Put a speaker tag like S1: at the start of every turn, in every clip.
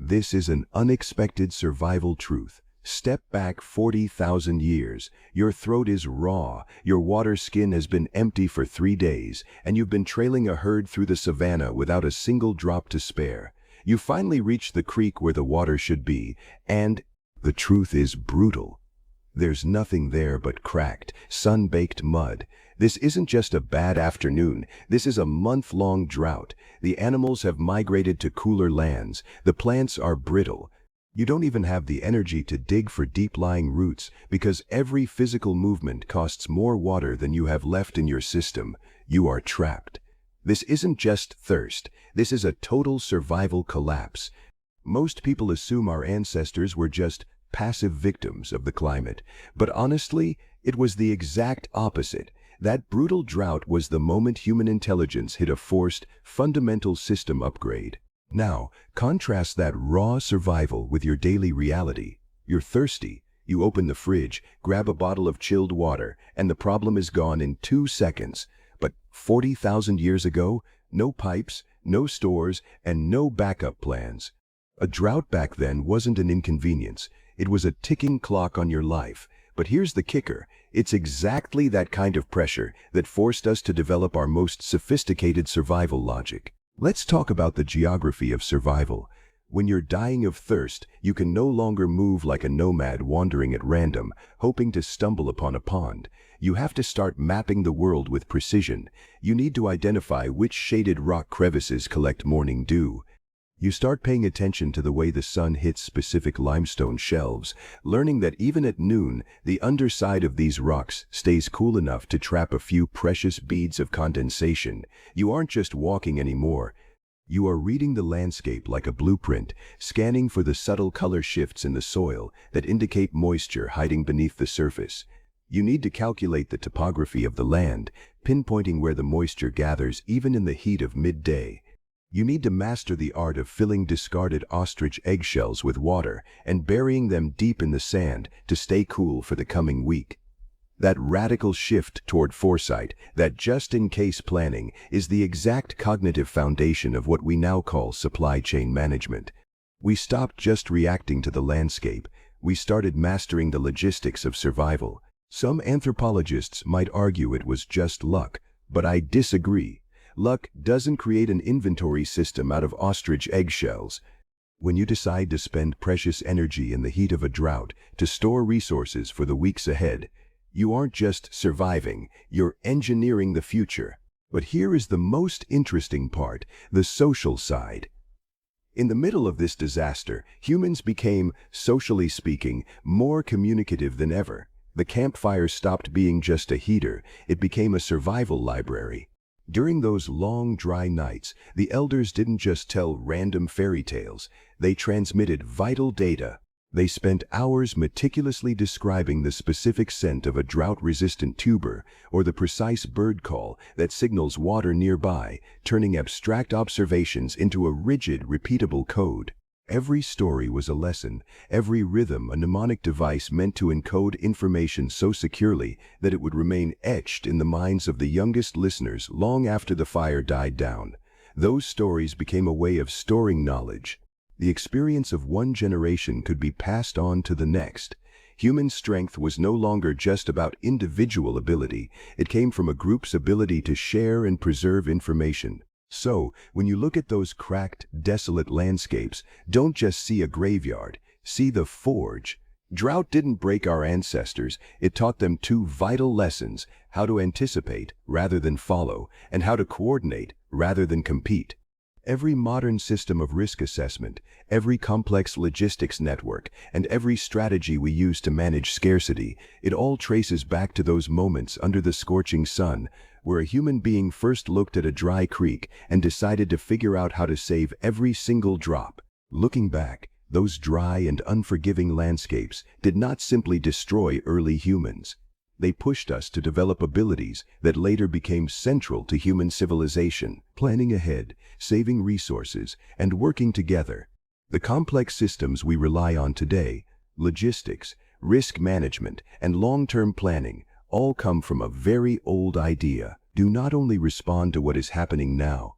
S1: This is an unexpected survival truth. Step back 40,000 years. Your throat is raw, your water skin has been empty for 3 days, and you've been trailing a herd through the savannah without a single drop to spare. You finally reach the creek where the water should be, and the truth is brutal. There's nothing there but cracked, sun-baked mud. This isn't just a bad afternoon, this is a month-long drought. The animals have migrated to cooler lands, the plants are brittle. You don't even have the energy to dig for deep-lying roots because every physical movement costs more water than you have left in your system. You are trapped. This isn't just thirst, this is a total survival collapse. Most people assume our ancestors were just passive victims of the climate, but honestly, it was the exact opposite. That brutal drought was the moment human intelligence hit a forced, fundamental system upgrade. Now, contrast that raw survival with your daily reality. You're thirsty. You open the fridge, grab a bottle of chilled water, and the problem is gone in 2 seconds. But 40,000 years ago, no pipes, no stores, and no backup plans. A drought back then wasn't an inconvenience. It was a ticking clock on your life. But here's the kicker. It's exactly that kind of pressure that forced us to develop our most sophisticated survival logic. Let's talk about the geography of survival. When you're dying of thirst, you can no longer move like a nomad wandering at random, hoping to stumble upon a pond. You have to start mapping the world with precision. You need to identify which shaded rock crevices collect morning dew. You start paying attention to the way the sun hits specific limestone shelves, learning that even at noon, the underside of these rocks stays cool enough to trap a few precious beads of condensation. You aren't just walking anymore. You are reading the landscape like a blueprint, scanning for the subtle color shifts in the soil that indicate moisture hiding beneath the surface. You need to calculate the topography of the land, pinpointing where the moisture gathers even in the heat of midday. You need to master the art of filling discarded ostrich eggshells with water and burying them deep in the sand to stay cool for the coming week. That radical shift toward foresight, that just-in-case planning, is the exact cognitive foundation of what we now call supply chain management. We stopped just reacting to the landscape. We started mastering the logistics of survival. Some anthropologists might argue it was just luck, but I disagree. Luck doesn't create an inventory system out of ostrich eggshells. When you decide to spend precious energy in the heat of a drought to store resources for the weeks ahead, you aren't just surviving, you're engineering the future. But here is the most interesting part, the social side. In the middle of this disaster, humans became, socially speaking, more communicative than ever. The campfire stopped being just a heater, it became a survival library. During those long, dry nights, the elders didn't just tell random fairy tales, they transmitted vital data. They spent hours meticulously describing the specific scent of a drought-resistant tuber or the precise bird call that signals water nearby, turning abstract observations into a rigid, repeatable code. Every story was a lesson, every rhythm a mnemonic device meant to encode information so securely that it would remain etched in the minds of the youngest listeners long after the fire died down. Those stories became a way of storing knowledge. The experience of one generation could be passed on to the next. Human strength was no longer just about individual ability, it came from a group's ability to share and preserve information. So, when you look at those cracked, desolate landscapes, don't just see a graveyard, see the forge. Drought didn't break our ancestors, it taught them 2 vital lessons: how to anticipate rather than follow, and how to coordinate rather than compete. Every modern system of risk assessment, every complex logistics network, and every strategy we use to manage scarcity, it all traces back to those moments under the scorching sun, where a human being first looked at a dry creek and decided to figure out how to save every single drop. Looking back, those dry and unforgiving landscapes did not simply destroy early humans. They pushed us to develop abilities that later became central to human civilization, planning ahead, saving resources, and working together. The complex systems we rely on today, logistics, risk management, and long-term planning, all come from a very old idea. Do not only respond to what is happening now.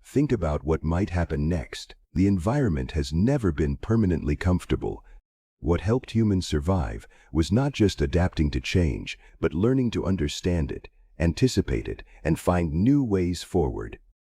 S1: Think about what might happen next. The environment has never been permanently comfortable. What helped humans survive was not just adapting to change, but learning to understand it, anticipate it, and find new ways forward.